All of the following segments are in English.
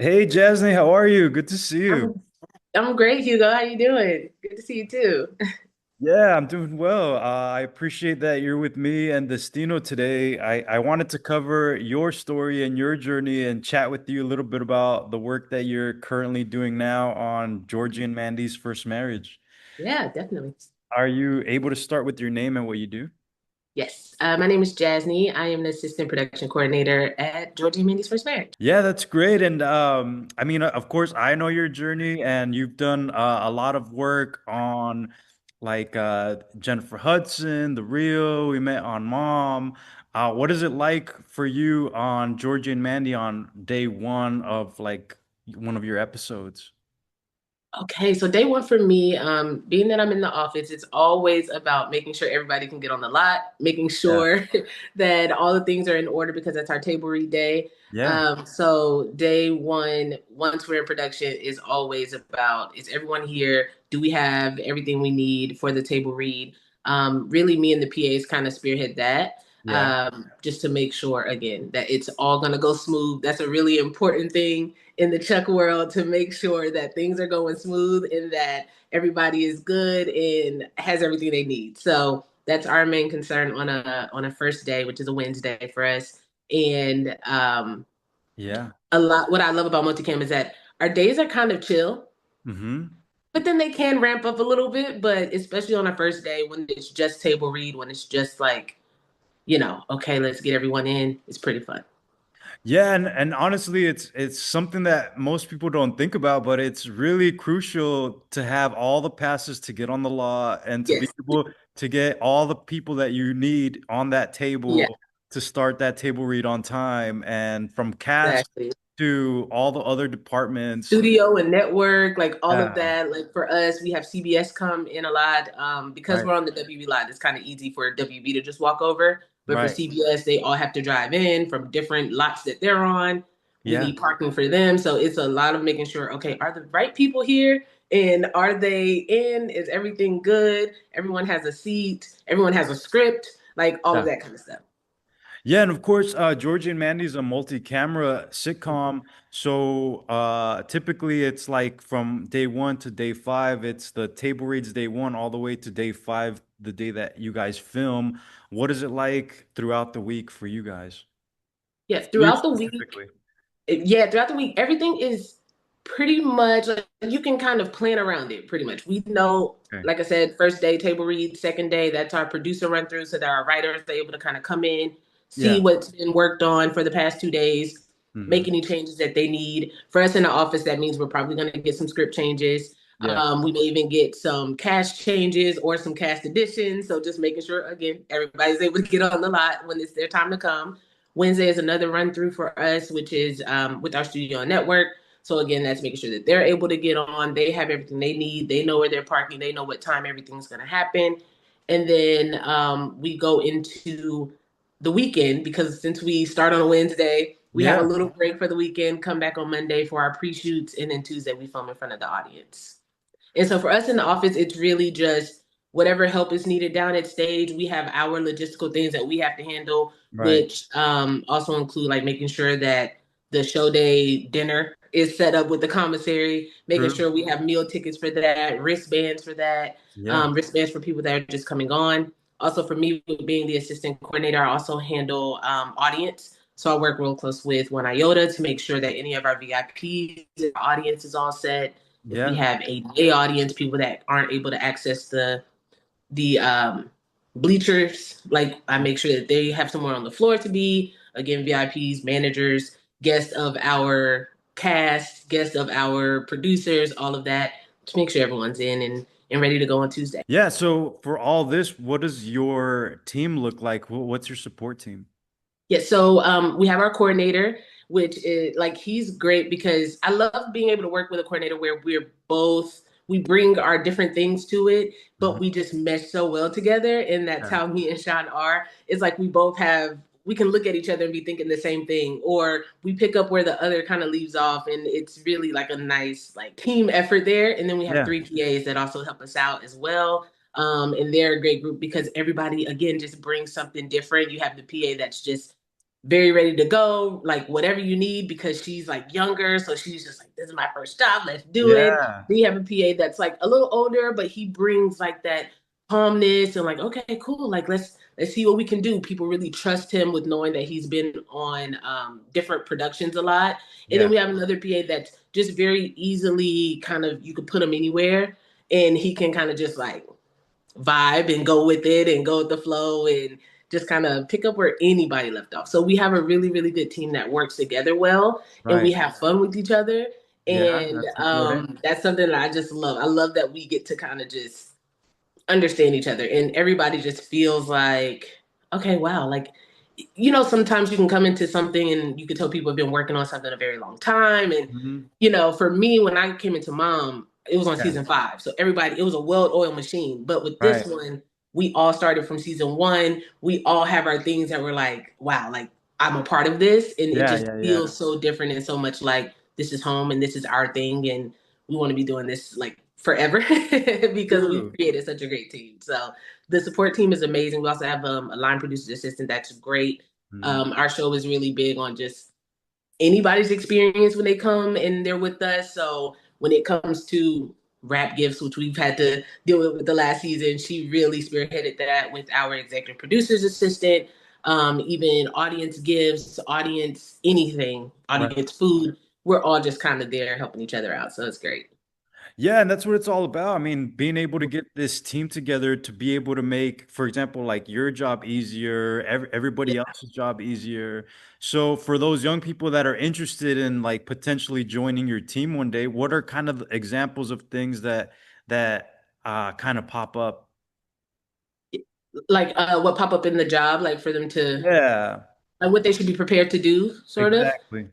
Hey Jaznee, how are you? Good to see you. I'm I'm great, Hugo. How you doing? Good to see you too. Yeah, I'm doing well. I appreciate that you're with me and Destino today. I wanted to cover your story and your journey and chat with you a little bit about the work that you're currently doing now on Georgie and Mandy's first marriage. Yeah, definitely. Are you able to start with your name and what you do? Yes. My name is Jaznee. I am the assistant production coordinator at Georgie and Mindy's First Marriage. Yeah, that's great. And I mean, of course, I know your journey, and you've done a lot of work on like Jennifer Hudson, The Real. We met on Mom. What is it like for you on Georgie and Mandy on day one of like one of your episodes? Okay, so day one for me, being that I'm in the office, it's always about making sure everybody can get on the lot, making Yeah. sure that all the things are in order because that's our table read day. Yeah. So day one, once we're in production, is always about is everyone here? Do we have everything we need for the table read? Really, me and the PAs kind of spearhead that. Yeah. Just to make sure again that it's all going to go smooth. That's a really important thing in the Chuck world to make sure that things are going smooth and that everybody is good and has everything they need. So that's our main concern on a first day, which is a Wednesday for us. And Yeah. a lot what I love about multicam is that our days are kind of chill, Mm-hmm. but then they can ramp up a little bit. But especially on a first day when it's just table read, when it's just like, okay, let's get everyone in, it's pretty fun. Yeah, and honestly, it's something that most people don't think about, but it's really crucial to have all the passes to get on the law and to be Yes, able to get all the people that you need on that yeah, table to start that table read on time, and from cast exactly. to all the other departments. Studio and network, like all of Yeah, that. Like for us, we have CBS come in a lot. Because right, we're on the WB lot, it's kind of easy for WB to just walk over. But for right. CBS, they all have to drive in from different lots that they're on. We Yeah. need parking for them. So it's a lot of making sure, okay, are the right people here? And are they in? Is everything good? Everyone has a seat, everyone has a script, like all of Yeah. that kind of stuff. Yeah, and of course, Georgie and Mandy's a multi-camera sitcom. So typically it's like from day one to day five, it's the table reads day one all the way to day five, the day that you guys film. What is it like throughout the week for you guys? Yeah, You throughout the week, specifically. yeah, throughout the week, everything is pretty much like you can kind of plan around it pretty much. We know, Okay. like I said, first day table read, second day, that's our producer run through so that our writers are able to kind of come in, see Yeah. what's been worked on for the past 2 days, Hmm. make any changes that they need. For us in the office, that means we're probably going to get some script changes. Yeah. We may even get some cast changes or some cast additions. So just making sure, again, everybody's able to get on the lot when it's their time to come. Wednesday is another run through for us, which is with our studio network. So again, that's making sure that they're able to get on. They have everything they need. They know where they're parking. They know what time everything's going to happen. And then we go into the weekend because since we start on a Wednesday, we have a Yeah. little break for the weekend. Come back on Monday for our pre-shoots, and then Tuesday we film in front of the audience. And so for us in the office, it's really just whatever help is needed down at stage. We have our logistical things that we have to handle, Right. which also include like making sure that the show day dinner is set up with the commissary, making True. sure we have meal tickets for that, wristbands for that, Yeah. wristbands for people that are just coming on. Also, for me, being the assistant coordinator, I also handle audience. So I work real close with One Iota to make sure that any of our VIPs, audience is all set if we Yeah. have a day audience, people that aren't able to access the bleachers, like I make sure that they have somewhere on the floor to be. Again, VIPs, managers, guests of our cast, guests of our producers, all of that to make sure everyone's in and ready to go on Tuesday. Yeah. So for all this, what does your team look like? What's your support team? Yeah, so we have our coordinator, which is like he's great because I love being able to work with a coordinator where we bring our different things to it, but Mhm. we just mesh so well together. And that's Yeah. how me and Sean are. It's like we can look at each other and be thinking the same thing, or we pick up where the other kind of leaves off, and it's really like a nice like team effort there. And then we have Yeah. three PAs that also help us out as well. And they're a great group because everybody again just brings something different. You have the PA that's just very ready to go, like whatever you need, because she's like younger. So she's just like, this is my first job, let's do it. Yeah. We have a PA that's like a little older, but he brings like that calmness and like, okay, cool, like let's see what we can do. People really trust him with knowing that he's been on different productions a lot. And then Yeah. we have another PA that's just very easily kind of, you could put him anywhere and he can kind of just like vibe and go with it and go with the flow and just kind of pick up where anybody left off. So we have a really, really good team that works together well and we Right. have fun with each other. Yeah, And that's important. that's something that I just love. I love that we get to kind of just understand each other and everybody just feels like, okay, wow, like, sometimes you can come into something and you can tell people have been working on something a very long time. And, Hmm. for me, when I came into Mom, it was on Yeah. season 5. So everybody, it was a well-oiled machine. But with this Right. one, we all started from season 1. We all have our things that were like, wow, like I'm a part of this. And it Yeah, just yeah, yeah. feels so different and so much like this is home and this is our thing. And we want to be doing this like forever because we've True. created such a great team. So the support team is amazing. We also have a line producer assistant that's great. Hmm. Our show is really big on just anybody's experience when they come and they're with us. So when it comes to rap gifts, which we've had to deal with the last season, she really spearheaded that with our executive producer's assistant. Even audience gifts, audience anything, Right. audience food. We're all just kind of there helping each other out. So it's great. Yeah, and that's what it's all about. I mean, being able to get this team together to be able to make, for example, like your job easier, Yeah. everybody else's job easier. So for those young people that are interested in like potentially joining your team one day, what are kind of examples of things that kind of pop up? Like what pop up in the job, like for them to Yeah, like what they should be prepared to do, sort of. exactly.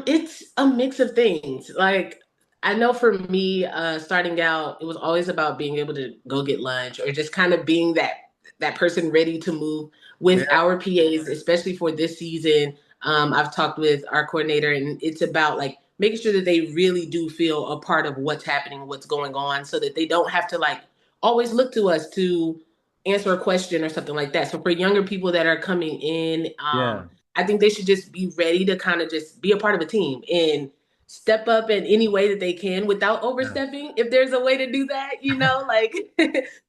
It's a mix of things. Like I know for me, starting out, it was always about being able to go get lunch or just kind of being that person ready to move with Yeah, our PAs, especially for this season. I've talked with our coordinator, and it's about like making sure that they really do feel a part of what's happening, what's going on, so that they don't have to like always look to us to answer a question or something like that. So for younger people that are coming in, yeah, I think they should just be ready to kind of just be a part of a team and step up in any way that they can without yeah. overstepping. If there's a way to do that, like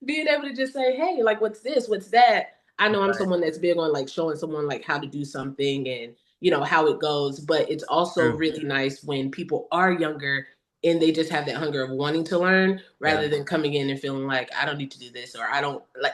being able to just say, hey, like, what's this? What's that? I know I'm Right. someone that's big on like showing someone like how to do something and, how it goes. But it's also True. really nice when people are younger and they just have that hunger of wanting to learn Yeah. rather than coming in and feeling like I don't need to do this or I don't like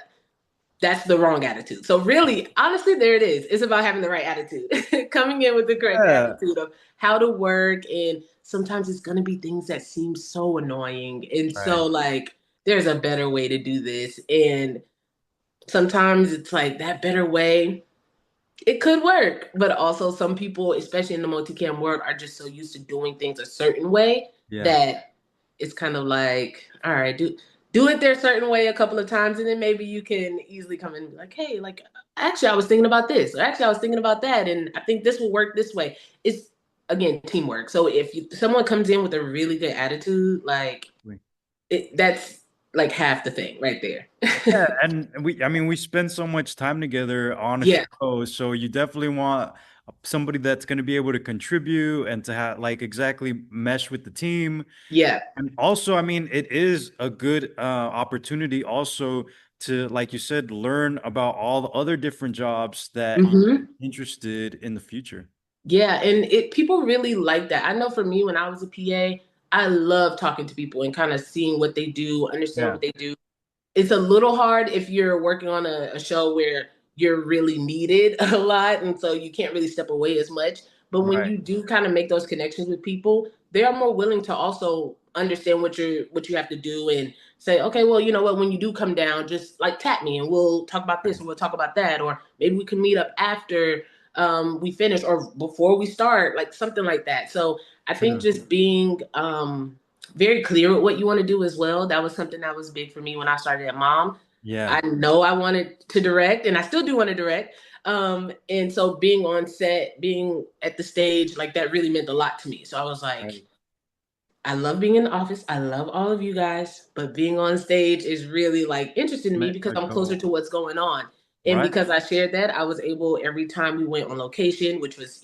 that's the wrong attitude. So really, honestly, there it is. It's about having the right attitude. Coming in with the correct Yeah. attitude of how to work. And sometimes it's gonna be things that seem so annoying. And Right. so like there's a better way to do this. And sometimes it's like that better way, it could work. But also some people, especially in the multicam world, are just so used to doing things a certain way Yeah. that it's kind of like, all right, do it their certain way a couple of times, and then maybe you can easily come in and be like, hey, like actually I was thinking about this, or actually I was thinking about that, and I think this will work this way. It's again teamwork. So if someone comes in with a really good attitude, like that's like half the thing right there. Yeah, and I mean, we spend so much time together on a Yeah, show, so you definitely want somebody that's going to be able to contribute and to have like exactly mesh with the team. yeah. And also, I mean, it is a good opportunity also to, like you said, learn about all the other different jobs that you're Hmm. interested in the future. Yeah, and it people really like that. I know for me when I was a PA, I love talking to people and kind of seeing what they do, understand Yeah, what they do. It's a little hard if you're working on a show where you're really needed a lot and so you can't really step away as much. But when right. you do kind of make those connections with people, they are more willing to also understand what you have to do and say, okay, well, you know what, when you do come down, just like tap me and we'll talk about this Right. or we'll talk about that, or maybe we can meet up after we finish or before we start, like something like that. So I think True. just being very clear with what you want to do as well. That was something that was big for me when I started at Mom. Yeah, I know I wanted to direct, and I still do want to direct. And so being on set, being at the stage, like that really meant a lot to me. So I was like, right. I love being in the office. I love all of you guys, but being on stage is really like interesting to me Meant because for I'm closer sure. to what's going on. And Right. because I shared that, I was able every time we went on location, which was,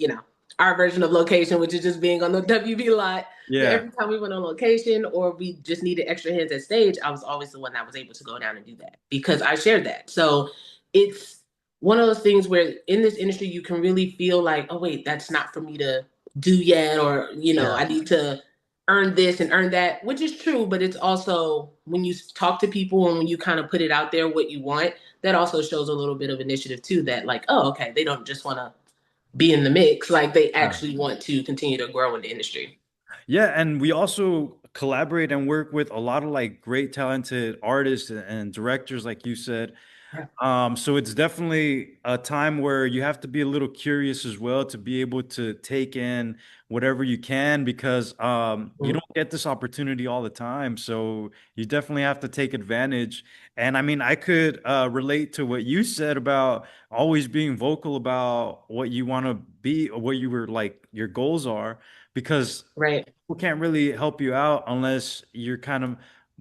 our version of location, which is just being on the WB lot. But Yeah. every time we went on location or we just needed extra hands at stage, I was always the one that was able to go down and do that because I shared that. So it's one of those things where in this industry, you can really feel like, oh, wait, that's not for me to do yet. Or, Yeah. I need to earn this and earn that, which is true. But it's also when you talk to people and when you kind of put it out there what you want, that also shows a little bit of initiative too. That like, oh, okay, they don't just want to be in the mix, like they Yeah. actually want to continue to grow in the industry. Yeah, and we also collaborate and work with a lot of like great talented artists and directors, like you said. Yeah. So it's definitely a time where you have to be a little curious as well to be able to take in whatever you can because you Mhm. don't get this opportunity all the time. So you definitely have to take advantage. And I mean, I could relate to what you said about always being vocal about what you want to be or what you were like your goals are, because Right. people can't really help you out unless you're kind of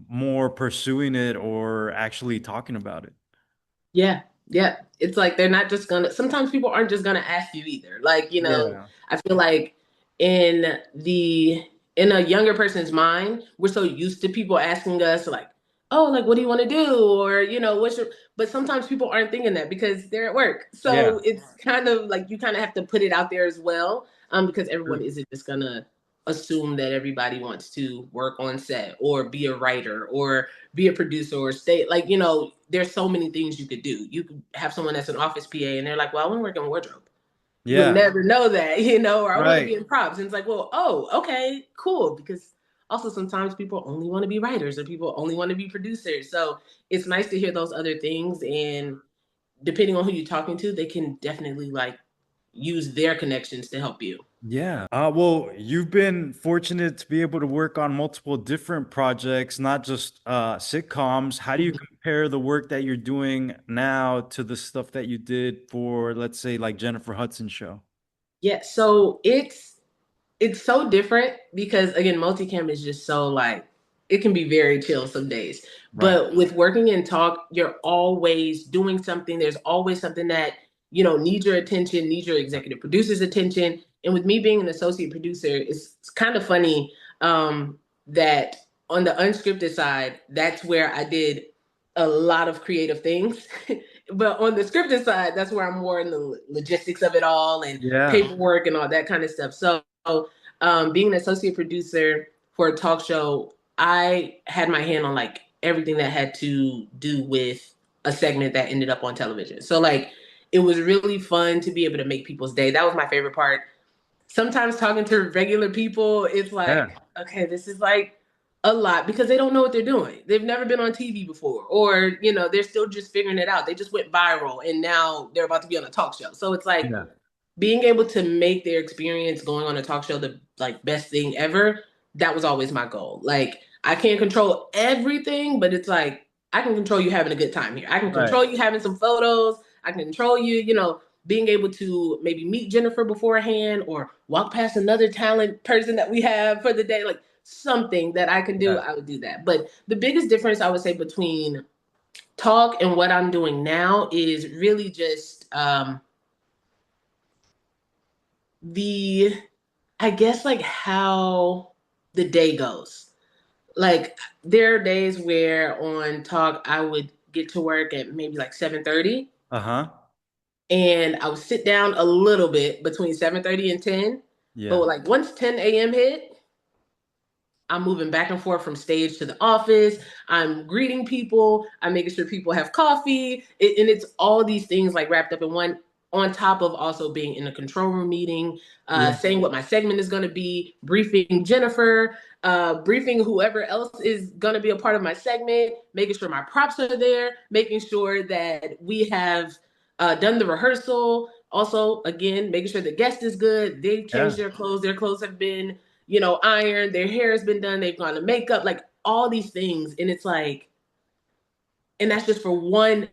more pursuing it or actually talking about it. Yeah. Yeah. It's like they're not just gonna sometimes people aren't just gonna ask you either. Like, Yeah. I feel like in the in a younger person's mind, we're so used to people asking us like, oh, like what do you want to do? Or, what's your but sometimes people aren't thinking that because they're at work. So Yeah. it's kind of like you kind of have to put it out there as well. Because everyone True. isn't just gonna assume that everybody wants to work on set or be a writer or be a producer or stay like there's so many things you could do. You could have someone that's an office PA and they're like, well, I want to work in wardrobe. You would Yeah. never know that, or I want to be Right. in props. And it's like, well, oh, okay, cool. Because also sometimes people only want to be writers or people only want to be producers. So it's nice to hear those other things. And depending on who you're talking to, they can definitely like use their connections to help you. Yeah. Well, you've been fortunate to be able to work on multiple different projects, not just sitcoms. How do you compare the work that you're doing now to the stuff that you did for, let's say, like Jennifer Hudson show? Yeah, so it's so different because again, multicam is just so like it can be very chill some days. Right. But with working in talk, you're always doing something. There's always something that, needs your attention, needs your executive producer's attention. And with me being an associate producer, it's kind of funny that on the unscripted side, that's where I did a lot of creative things. But on the scripted side, that's where I'm more in the logistics of it all and Yeah. paperwork and all that kind of stuff. So being an associate producer for a talk show, I had my hand on like everything that had to do with a segment that ended up on television. So like it was really fun to be able to make people's day. That was my favorite part. Sometimes talking to regular people, it's Yeah. like, okay, this is like a lot because they don't know what they're doing. They've never been on TV before, or they're still just figuring it out. They just went viral and now they're about to be on a talk show. So it's like Yeah. being able to make their experience going on a talk show the like best thing ever, that was always my goal. Like I can't control everything, but it's like I can control you having a good time here. I can Right. control you having some photos. I can control you, being able to maybe meet Jennifer beforehand or walk past another talent person that we have for the day, like something that I can do, Yeah. I would do that. But the biggest difference I would say between talk and what I'm doing now is really just the I guess like how the day goes. Like there are days where on talk I would get to work at maybe like 7:30 Uh-huh. and I would sit down a little bit between 7:30 and 10. But Yeah. like once 10 a.m. hit, I'm moving back and forth from stage to the office. I'm greeting people. I'm making sure people have coffee. And it's all these things like wrapped up in one, on top of also being in a control room meeting, Yeah. saying what my segment is going to be, briefing Jennifer, briefing whoever else is going to be a part of my segment, making sure my props are there, making sure that we have done the rehearsal. Also, again, making sure the guest is good. They've Yeah. changed their clothes. Their clothes have been iron, their hair has been done, they've gone to makeup, like all these things. And it's like, and that's just for one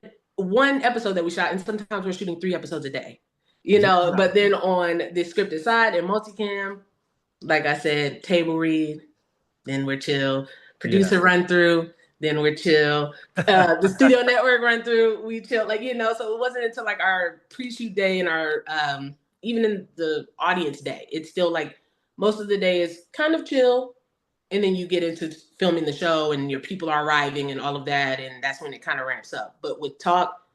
episode that we shot. And sometimes we're shooting 3 episodes a day. Yeah. But then on the scripted side and multicam, like I said, table read, then we're chill, Yeah. producer run through. then we're chill. The studio network run through, we chill. Like, so it wasn't until like our pre-shoot day and our even in the audience day, it's still like most of the day is kind of chill. And then you get into filming the show and your people are arriving and all of that, and that's when it kind of ramps up. But with talk,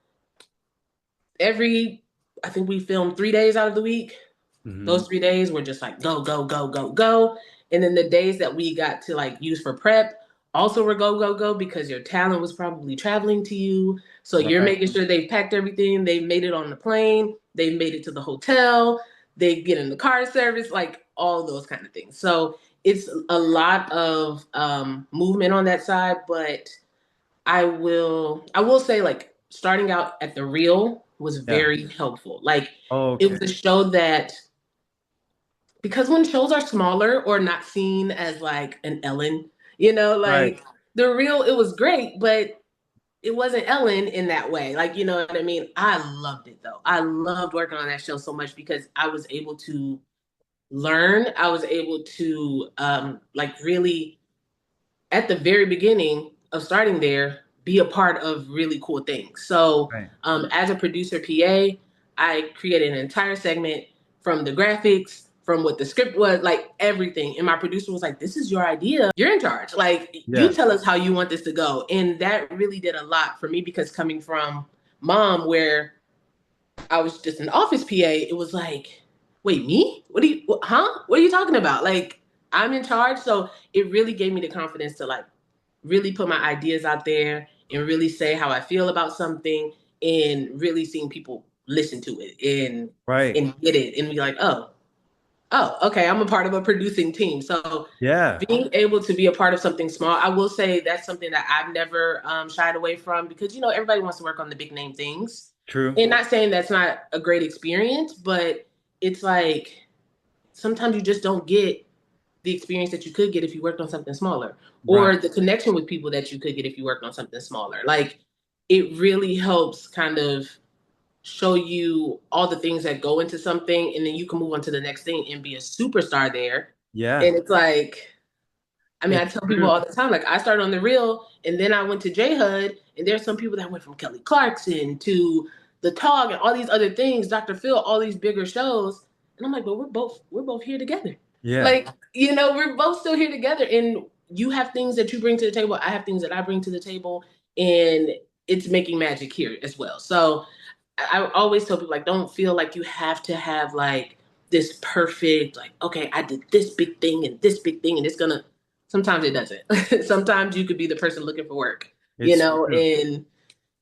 every I think we filmed 3 days out of the week. Hmm. Those 3 days were just like go, go, go, go, go. And then the days that we got to like use for prep also were go, go, go because your talent was probably traveling to you. So you're Right. making sure they've packed everything, they've made it on the plane, they've made it to the hotel, they get in the car service, like all those kind of things. So it's a lot of movement on that side, but I will say like starting out at the real was Yeah. very helpful. Like Oh, it okay. was a show that because when shows are smaller or not seen as like an Ellen, Right. like the real it was great, but it wasn't Ellen in that way. Like, you know what I mean? I loved it though. I loved working on that show so much because I was able to learn. I was able to like really at the very beginning of starting there, be a part of really cool things. So, Right. as a producer PA, I created an entire segment from the graphics, from what the script was, like everything. And my producer was like, "This is your idea. You're in charge. Like, you Yeah. tell us how you want this to go." And that really did a lot for me because coming from mom, where I was just an office PA, it was like, wait, me? Huh? What are you talking about? Like, I'm in charge. So it really gave me the confidence to like really put my ideas out there and really say how I feel about something and really seeing people listen to it Right. and get it and be like, oh, okay, I'm a part of a producing team. So Yeah. being able to be a part of something small, I will say that's something that I've never shied away from because everybody wants to work on the big name things, True. and not saying that's not a great experience, but it's like sometimes you just don't get the experience that you could get if you worked on something smaller, Right. or the connection with people that you could get if you worked on something smaller. Like it really helps kind of show you all the things that go into something, and then you can move on to the next thing and be a superstar there. Yeah. And it's like, I mean, I It's tell people true. all the time, like I started on the real, and then I went to J HUD, and there's some people that went from Kelly Clarkson to the Tog and all these other things, Dr. Phil, all these bigger shows, and I'm like, but we're both here together. Yeah. Like, we're both still here together, and you have things that you bring to the table, I have things that I bring to the table, and it's making magic here as well. So I always tell people like don't feel like you have to have like this perfect like okay I did this big thing and this big thing and it's gonna sometimes it doesn't. Sometimes you could be the person looking for work, It's true. and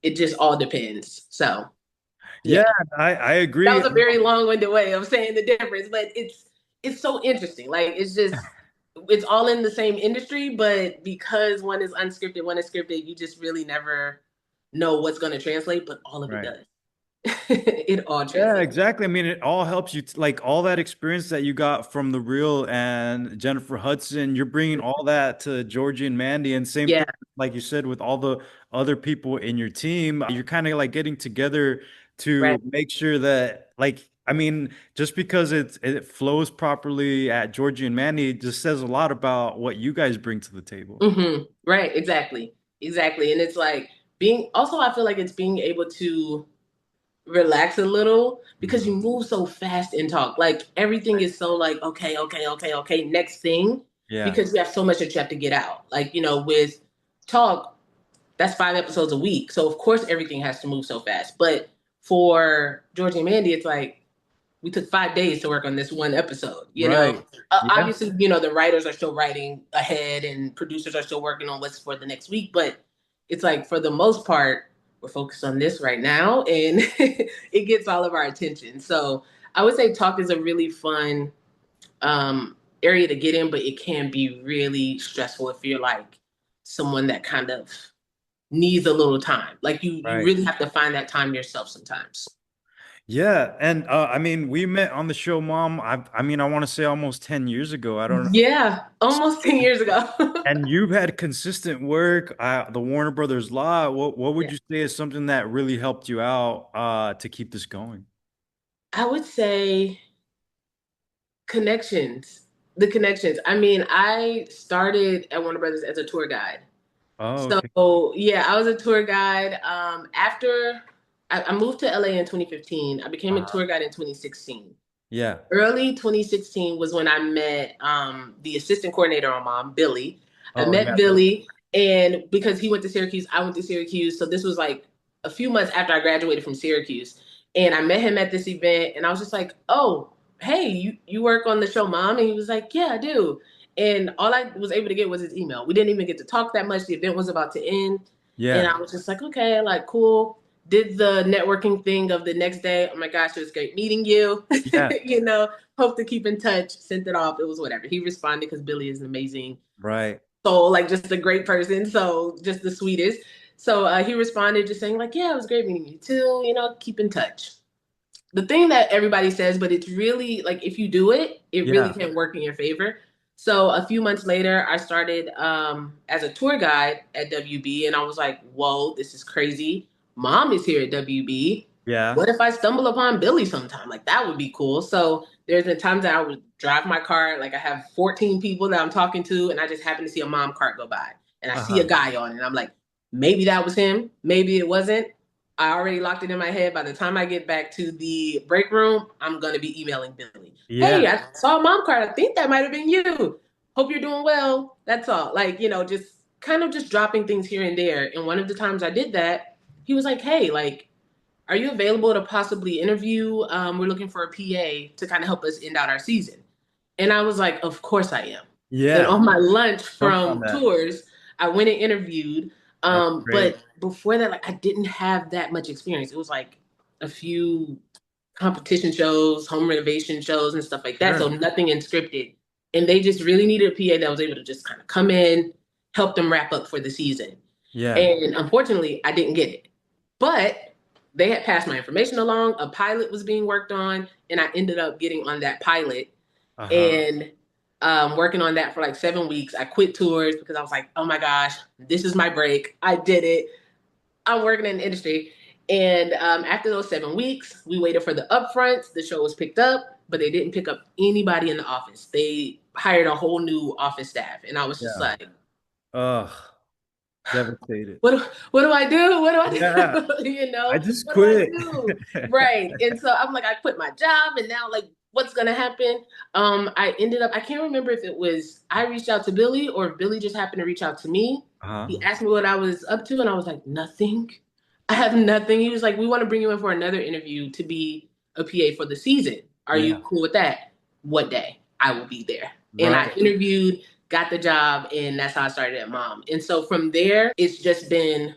it just all depends. So Yeah, yeah, I that agree. was a very long-winded way of saying the difference, but it's so interesting. Like it's all in the same industry, but because one is unscripted, one is scripted, you just really never know what's going to translate, but all of it Right. does. It all Yeah, translates. exactly. I mean, it all helps you, like all that experience that you got from The Real and Jennifer Hudson, you're bringing all that to Georgie and Mandy. And same Yeah, thing, like you said, with all the other people in your team, you're kind of like getting together right. to make sure that, like, I mean, just because it flows properly at Georgie and Mandy, it just says a lot about what you guys bring to the table. Right, exactly. Exactly. And it's like being also I feel like it's being able to relax a little because you Mhm. move so fast and talk. Like everything is so like okay, okay, okay, okay, next thing Yeah. because you have so much that you have to get out. Like, with talk, that's 5 episodes a week. So of course everything has to move so fast. But for Georgie and Mandy, it's like we took 5 days to work on this one episode. Right. Yeah. Obviously, the writers are still writing ahead and producers are still working on what's for the next week. But it's like for the most part, we're focused on this right now, and it gets all of our attention. So I would say talk is a really fun area to get in, but it can be really stressful if you're like someone that kind of needs a little time. Like you Right. really have to find that time yourself sometimes. Yeah, and I mean, we met on the show, Mom. I mean, I want to say almost 10 years ago. I don't know. Yeah, almost 10 years ago. And you've had consistent work, the Warner Brothers Law. What would Yeah. you say is something that really helped you out to keep this going? I would say connections. The connections. I mean, I started at Warner Brothers as a tour guide. Oh, okay. So yeah, I was a tour guide. After I moved to LA in 2015, I became a Uh-huh. tour guide in 2016. Yeah. Early 2016 was when I met the assistant coordinator on Mom, Billy. I Oh, met yeah. Billy, and because he went to Syracuse, I went to Syracuse. So this was like a few months after I graduated from Syracuse. And I met him at this event, and I was just like, oh, hey, you work on the show, Mom? And he was like, yeah, I do. And all I was able to get was his email. We didn't even get to talk that much. The event was about to end. And Yeah. I was just like, okay, like, cool. Did the networking thing of the next day. Oh my gosh, it was great meeting you. Yeah. you know, hope to keep in touch. Sent it off. It was whatever. He responded because Billy is an amazing Right. soul, like just a great person. So just the sweetest. So he responded just saying like, yeah, it was great meeting you too. Keep in touch. The thing that everybody says, but it's really like if you do it, it really Yeah. can work in your favor. So a few months later, I started as a tour guide at WB, and I was like, "Whoa, this is crazy! Mom is here at WB. Yeah. What if I stumble upon Billy sometime? Like that would be cool." So there's been times that I would drive my car, like I have 14 people that I'm talking to, and I just happen to see a mom cart go by, and I see a Uh-huh. guy on it, and I'm like, maybe that was him, maybe it wasn't. I already locked it in my head. By the time I get back to the break room, I'm gonna be emailing Billy. Yeah. Hey, I saw a mom card. I think that might have been you. Hope you're doing well. That's all. Like, just kind of just dropping things here and there. And one of the times I did that, he was like, hey, like, are you available to possibly interview? We're looking for a PA to kind of help us end out our season. And I was like, of course I am. And Yeah. on my lunch Jump on from that. tours, I went and interviewed. That's great. But before that, like I didn't have that much experience. It was like a few competition shows, home renovation shows, and stuff like that. So Sure. nothing in scripted. And they just really needed a PA that was able to just kind of come in, help them wrap up for the season. Yeah. And unfortunately, I didn't get it. But they had passed my information along. A pilot was being worked on, and I ended up getting on that pilot Uh-huh. and working on that for like 7 weeks. I quit tours because I was like, oh my gosh, this is my break. I did it. I'm working in the industry. And after those 7 weeks, we waited for the upfront. The show was picked up, but they didn't pick up anybody in the office. They hired a whole new office staff. And I was just Yeah. like, Ugh. Devastated. what do I do? What do Yeah. I do? I just What do I quit. do? Right. And so I'm like, I quit my job and now like what's gonna happen? I ended up I can't remember if it was I reached out to Billy or if Billy just happened to reach out to me. Uh-huh. He asked me what I was up to and I was like, nothing. I have nothing. He was like, we want to bring you in for another interview to be a PA for the season. Are you Yeah. cool with that? What day? I will be there. And I Right. interviewed, got the job, and that's how I started at Mom. And so from there, it's just been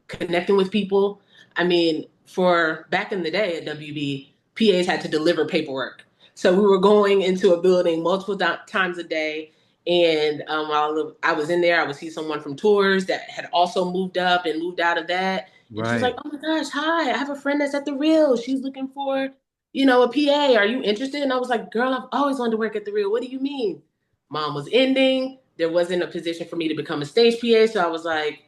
connecting with people. I mean, for back in the day at WB, PAs had to deliver paperwork. So we were going into a building multiple times a day. And while I was in there, I would see someone from tours that had also moved up and moved out of that. And she was like, Right. oh my gosh, hi, I have a friend that's at the Real. She's looking for, a PA. Are you interested? And I was like, girl, I've always wanted to work at the Real. What do you mean? Mom was ending. There wasn't a position for me to become a stage PA. So I was like,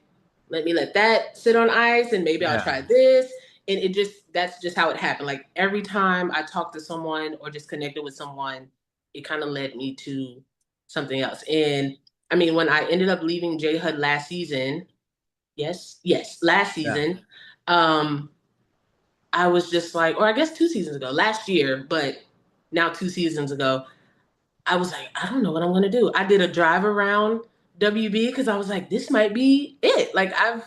let that sit on ice and maybe I'll Yeah. try this. And that's just how it happened. Like every time I talked to someone or just connected with someone, it kind of led me to something else. And I mean, when I ended up leaving J HUD last season, yes, last Yeah. season, um, I was just like, or I guess 2 seasons ago, last year, but now 2 seasons ago, I was like, I don't know what I'm gonna do. I did a drive around WB because I was like, this might be it. Like I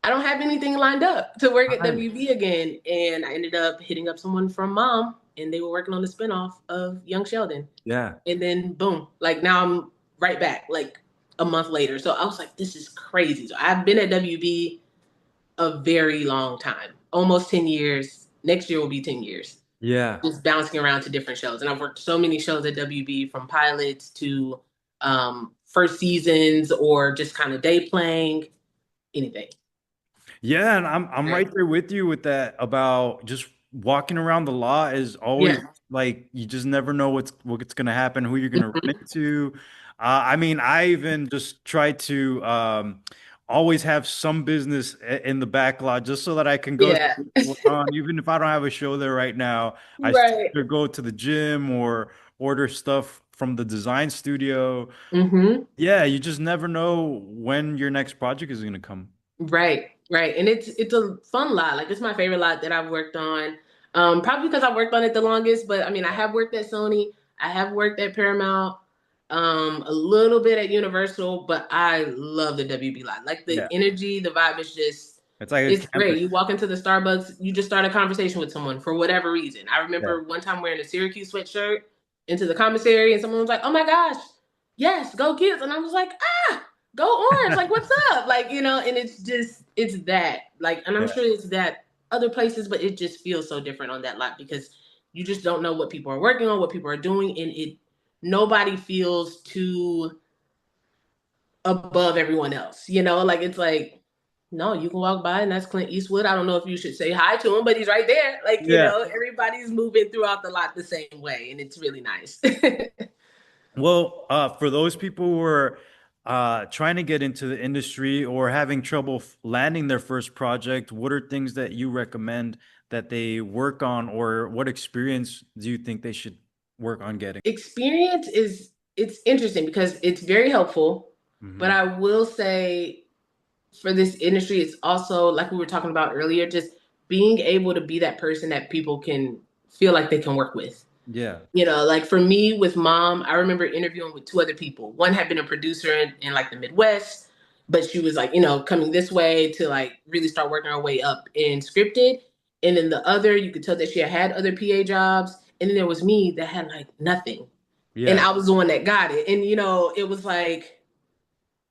don't have anything lined up to work at Right. WB again. And I ended up hitting up someone from Mom, and they were working on the spinoff of Young Sheldon. Yeah. And then boom, like now I'm right back, like a month later. So I was like, this is crazy. So I've been at WB a very long time, almost 10 years. Next year will be 10 years. Yeah. Just bouncing around to different shows. And I've worked so many shows at WB from pilots to first seasons or just kind of day playing, anything. Yeah, and I'm right there with you with that about just walking around the lot is always Yeah. like you just never know what's gonna happen, who you're gonna run into. I mean, I even just try to always have some business in the back lot just so that I can go see Yeah. what's going on. Even if I don't have a show there right now, I still Right. either go to the gym or order stuff from the design studio. Hmm. Yeah, you just never know when your next project is gonna come. Right, right. And it's a fun lot. Like it's my favorite lot that I've worked on. Probably because I worked on it the longest, but I mean I Yeah. have worked at Sony, I have worked at Paramount, a little bit at Universal, but I love the WB lot. Like the Yeah. energy, the vibe is just It's like a it's great. campus. You walk into the Starbucks, you just start a conversation with someone for whatever reason. I Yeah. remember one time wearing a Syracuse sweatshirt into the commissary and someone was like, "Oh my gosh, yes, go kids." And I was like, "Ah, go orange, like what's up?" Like, and it's just it's that. Like, and I'm Yeah. sure it's that other places, but it just feels so different on that lot because you just don't know what people are working on, what people are doing, and it nobody feels too above everyone else. Like it's like, no, you can walk by and that's Clint Eastwood. I don't know if you should say hi to him, but he's right there. Like, Yeah. everybody's moving throughout the lot the same way, and it's really nice. Well, for those people who are trying to get into the industry or having trouble landing their first project, what are things that you recommend that they work on, or what experience do you think they should work on getting? Experience is it's interesting because it's very helpful, but Hmm. I will say for this industry, it's also like we were talking about earlier, just being able to be that person that people can feel like they can work with. Yeah. Like for me with mom, I remember interviewing with two other people. One had been a producer in like the Midwest, but she was like, coming this way to like really start working her way up in scripted. And then the other, you could tell that she had other PA jobs. And then there was me that had like nothing. And Yeah. I was the one that got it. And, it was like,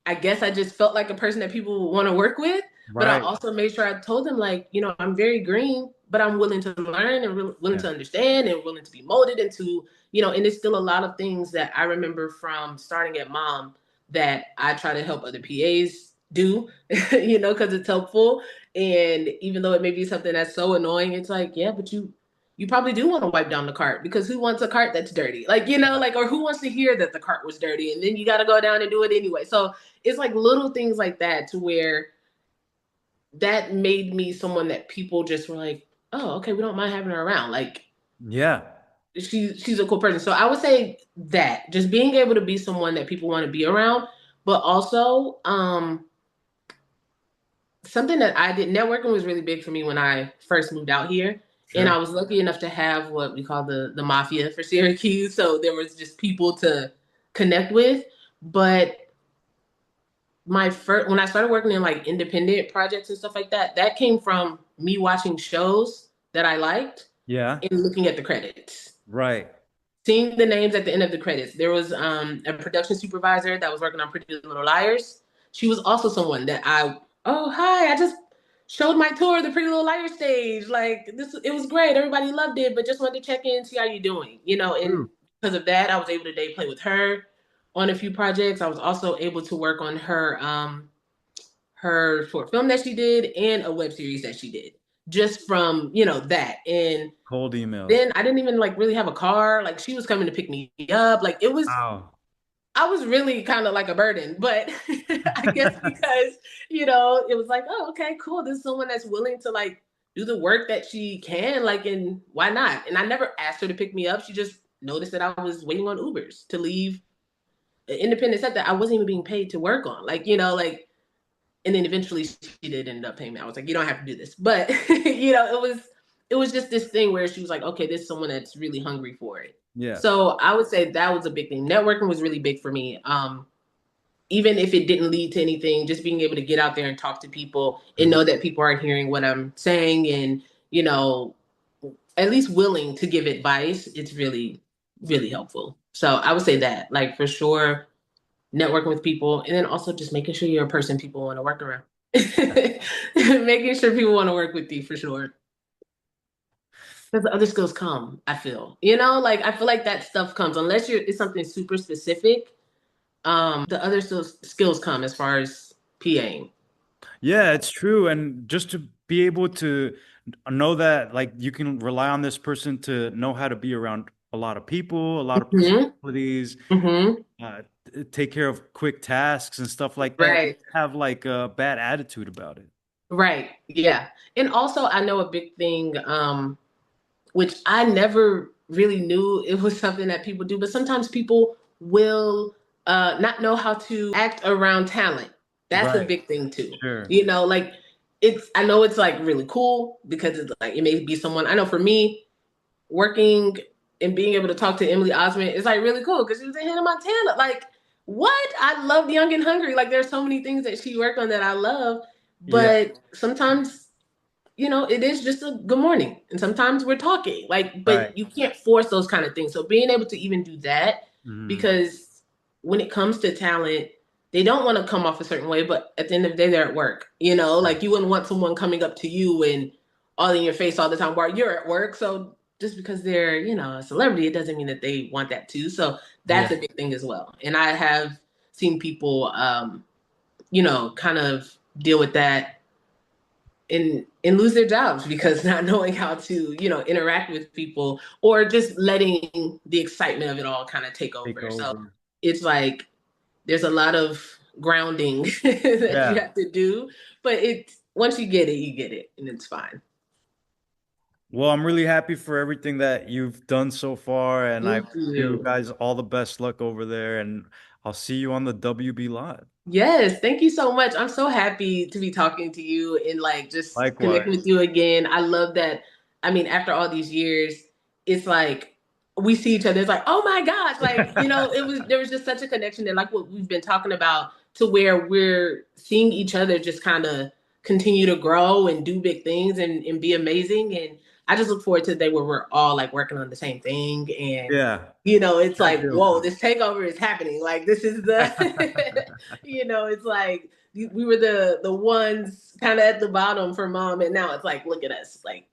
I guess I just felt like a person that people would want to work with. But I Right. also made sure I told them, like, I'm very green, but I'm willing to learn and willing Yeah. to understand and willing to be molded into, and there's still a lot of things that I remember from starting at mom that I try to help other PAs do, because it's helpful. And even though it may be something that's so annoying, it's like, yeah, but you probably do want to wipe down the cart because who wants a cart that's dirty? Like, like, or who wants to hear that the cart was dirty and then you got to go down and do it anyway. So it's like little things like that to where that made me someone that people just were like, oh, okay, we don't mind having her around. Like Yeah. she's a cool person. So I would say that just being able to be someone that people want to be around, but also something that I did networking was really big for me when I first moved out here. And I Sure. was lucky enough to have what we call the mafia for Syracuse. So there was just people to connect with. But my first when I started working in like independent projects and stuff like that, that came from me watching shows that I liked Yeah. and looking at the credits. Right. Seeing the names at the end of the credits. There was a production supervisor that was working on Pretty Little Liars. She was also someone that oh hi, I just showed my tour of the Pretty Little Liars stage. Like it was great. Everybody loved it, but just wanted to check in, see how you're doing. And True. because of that, I was able to day play with her on a few projects. I was also able to work on her short film that she did and a web series that she did just from that. And Cold emails. then I didn't even like really have a car. Like she was coming to pick me up. Like Wow. I was really kind of like a burden, but I guess because, it was like, oh, okay, cool. This is someone that's willing to like do the work that she can, like, and why not? And I never asked her to pick me up. She just noticed that I was waiting on Ubers to leave an independent set that I wasn't even being paid to work on. Like, like, and then eventually she did end up paying me. I was like, you don't have to do this. But, it was just this thing where she was like, okay, this is someone that's really hungry for it. Yeah. So I would say that was a big thing. Networking was really big for me. Even if it didn't lead to anything, just being able to get out there and talk to people and Mhm. know that people are hearing what I'm saying and, at least willing to give advice, it's really, really helpful. So I would say that, like, for sure, networking with people and then also just making sure you're a person people want to work around. Making sure people want to work with you for sure. Because the other skills come, I feel. Like I feel like that stuff comes unless it's something super specific. The other skills come as far as PAing. Yeah, it's true. And just to be able to know that, like, you can rely on this person to know how to be around a lot of people, a lot of Hmm. personalities, Hmm. uh, take care of quick tasks and stuff like that. Right. Have like a bad attitude about it. Right. Yeah. And also I know a big thing, which I never really knew it was something that people do. But sometimes people will not know how to act around talent. That's a Right. big thing too. Sure. You know, like it's I know it's like really cool because it's like it may be someone I know for me working and being able to talk to Emily Osment is like really cool because she was in Hannah Montana. Like, what? I love Young and Hungry. Like, there's so many things that she worked on that I love, Yeah. but sometimes, you know, it is just a good morning, and sometimes we're talking. Like, Right. but you can't force those kind of things. So being able to even do that, Mhm. because when it comes to talent, they don't want to come off a certain way, but at the end of the day, they're at work. You know, Yeah. like you wouldn't want someone coming up to you and all in your face all the time while you're at work. So just because they're, you know, a celebrity, it doesn't mean that they want that too. So Yeah. that's a big thing as well. And I have seen people, you know, kind of deal with that and lose their jobs because not knowing how to, you know, interact with people or just letting the excitement of it all kind of take Take over. So over. it's like there's a lot of grounding that you Yeah. have to do, but it's once you get it, and it's fine. Well, I'm really happy for everything that you've done so far, and I Thank wish you you. guys all the best luck over there, and I'll see you on the WB lot. Yes, thank you so much. I'm so happy to be talking to you and like just connecting with Likewise. you again. I love that. I mean, after all these years, it's like we see each other. It's like, oh my gosh, like, you know, it was there was just such a connection there, like what we've been talking about, to where we're seeing each other just kind of continue to grow and do big things and be amazing. And I just look forward to the day where we're all like working on the same thing and Yeah, you know, it's I like, do. whoa, this takeover is happening. Like this is the you know, it's like we were the ones kind of at the bottom for mom, and now it's like, look at us, like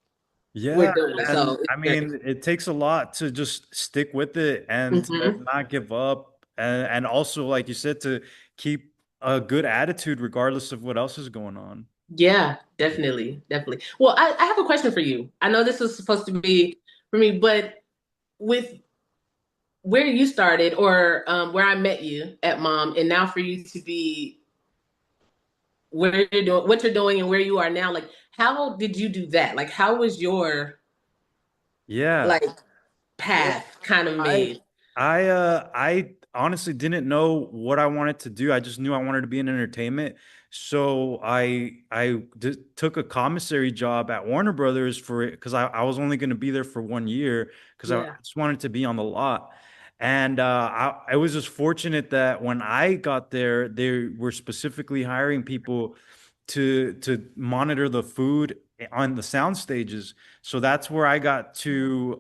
we're Yeah, doing it. and So it's I great. mean, it takes a lot to just stick with it and to Hmm. not give up, and also, like you said, to keep a good attitude regardless of what else is going on. Yeah, definitely, definitely. Well, I have a question for you. I know this was supposed to be for me, but with where you started or where I met you at mom, and now for you to be where you're doing what you're doing and where you are now, like how did you do that? Like how was your Yeah. like Well, path kind of I made? I honestly didn't know what I wanted to do. I just knew I wanted to be in entertainment. So took a commissary job at Warner Brothers for it because I was only going to be there for 1 year because I Yeah. just wanted to be on the lot. And I was just fortunate that when I got there, they were specifically hiring people to monitor the food on the sound stages. So that's where I got to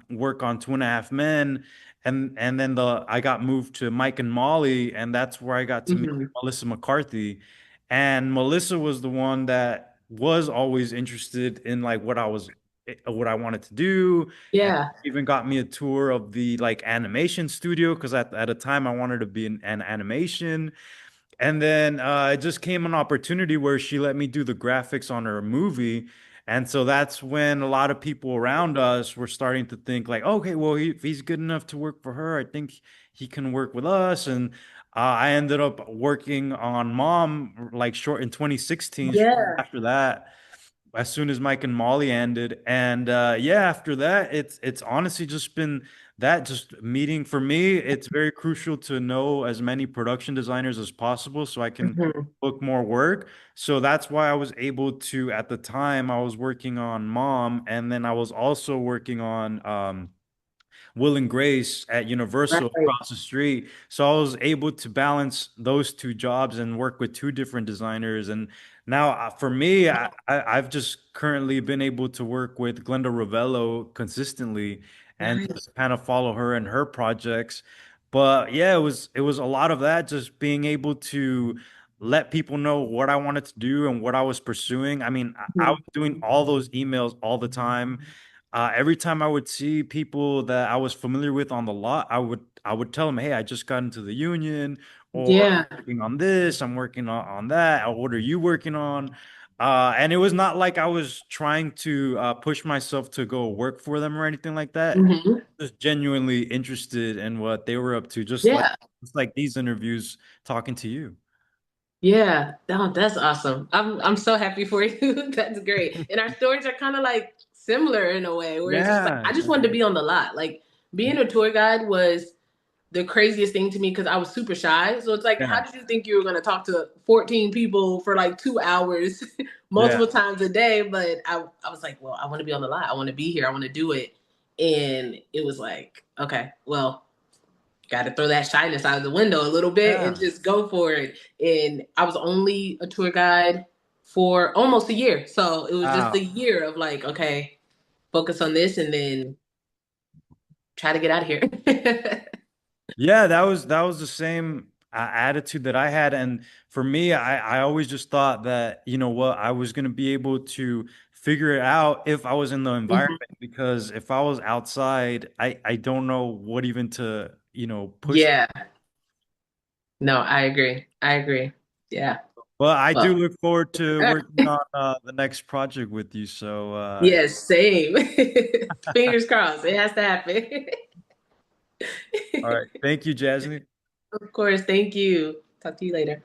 work on Two and a Half Men, and then the I got moved to Mike and Molly, and that's where I got to meet Hmm. Melissa McCarthy. And Melissa was the one that was always interested in like what I wanted to do, and Yeah. even got me a tour of the like animation studio because at a time I wanted to be in an animation. And then it just came an opportunity where she let me do the graphics on her movie. And so that's when a lot of people around us were starting to think like, okay, well, if he's good enough to work for her, I think he can work with us. And I ended up working on Mom like short in 2016. Yeah. After that, as soon as Mike and Molly ended. And yeah, after that, it's honestly just been that just meeting for me. It's very crucial to know as many production designers as possible so I can Hmm. book more work. So that's why I was able to, at the time, I was working on Mom, and then I was also working on Will and Grace at Universal Right. across the street. So I was able to balance those two jobs and work with two different designers. And now for me, I've just currently been able to work with Glenda Ravello consistently and Nice. just kind of follow her and her projects. But yeah, it was a lot of that, just being able to let people know what I wanted to do and what I was pursuing. I mean, I was Mhm. doing all those emails all the time. Every time I would see people that I was familiar with on the lot, I would tell them, "Hey, I just got into the union, or Yeah. I'm working on this, I'm working on that. What are you working on?" And it was not like I was trying to push myself to go work for them or anything like that. Hmm. Just genuinely interested in what they were up to, Yeah. just like these interviews talking to you. Yeah. Oh, that's awesome. I'm so happy for you. That's great. And our stories are kind of like similar in a way where it's just like Yeah, I just wanted to be on the lot. Like being a tour guide was the craziest thing to me because I was super shy. So it's like, yeah, how did you think you were going to talk to 14 people for like 2 hours, yeah. multiple times a day? But I was like, well, I want to be on the lot. I want to be here. I want to do it. And it was like, okay, well, got to throw that shyness out of the window a little bit and Yeah. just go for it. And I was only a tour guide for almost a year. So it was just a Wow. year of like, okay, focus on this and then try to get out of here. Yeah, that was the same attitude that I had, and for me, I always just thought that you know what I was gonna be able to figure it out if I was in the Mhm. environment because if I was outside, I don't know what even to push. Yeah. No, I agree. I agree. Yeah. But I do Well, look forward to working on the next project with you. So yes, same. Fingers crossed. It has to happen. all right, thank you, Jaznee. Of course. Thank you. Talk to you later.